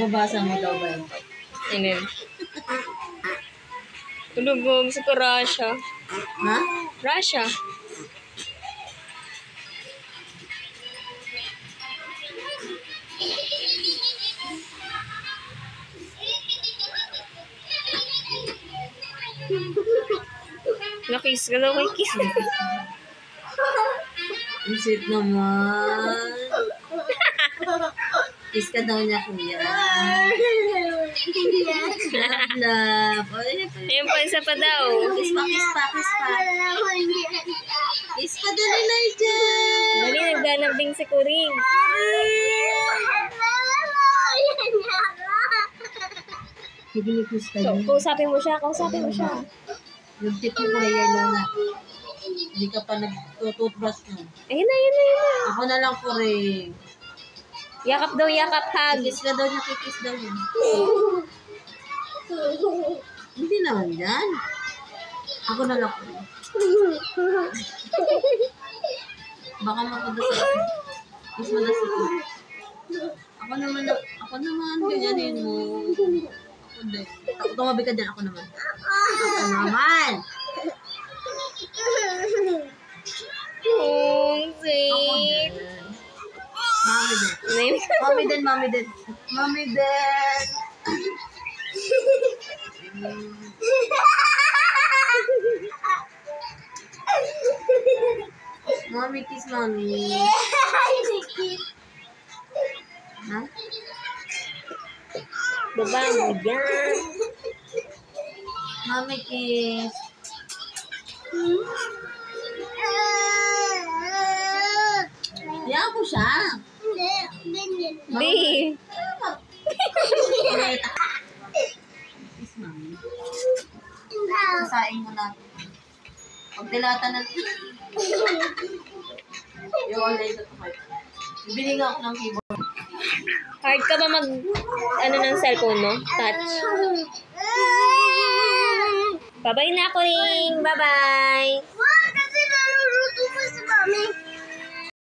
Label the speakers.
Speaker 1: Mababasa mo daw ba yun?
Speaker 2: Ano? Tulugog sa Russia.
Speaker 1: Ha?
Speaker 2: Russia. Nakiss ka daw kay Kiss.
Speaker 1: Ang sweet naman. Kiss ka daw niya, kuya. Love.
Speaker 2: Ayun pa, isa pa daw.
Speaker 1: Kiss pa, kiss pa, kiss pa. Kiss pa daw ni Nigel.
Speaker 2: Dali, nagdanap din si Kuring.
Speaker 1: Hindi ni kiss ka
Speaker 2: So,
Speaker 1: niya.
Speaker 2: kausapin mo siya, kausapin mo siya.
Speaker 1: Yung tip mo kaya yellow na. Hindi ka pa nag-toothbrush mo.
Speaker 2: Ayun na, ayun na, ayun na.
Speaker 1: Ako na lang po rin.
Speaker 2: Yakap daw, yakap, hug.
Speaker 1: Kiss ka daw niya, kiss daw niya. Hindi naman yan. Ako na lang po. Baka makadasa. Kiss mo dasa ko. Ako naman, ganyanin mo. Ako din. Tumabi ka dyan, ako naman. Ako naman.
Speaker 2: Oh,
Speaker 1: Ako
Speaker 2: sweet.
Speaker 1: din. Mami din. Mami din. Mami din. Mami, kiss mami. Ha?
Speaker 2: Baba mo yan.
Speaker 1: Mami, kiss. Yan ko siya.
Speaker 2: Di.
Speaker 1: Kiss mami. Kasain mo na. Pag dilata na. Yung online ko ito. Bibili nga ako ng keyboard.
Speaker 2: Hard ka ba mag, ano ng cellphone mo? Touch. Bye-bye na, Kuring. Bye-bye.
Speaker 3: Wow, kasi naluluto pa si Mami.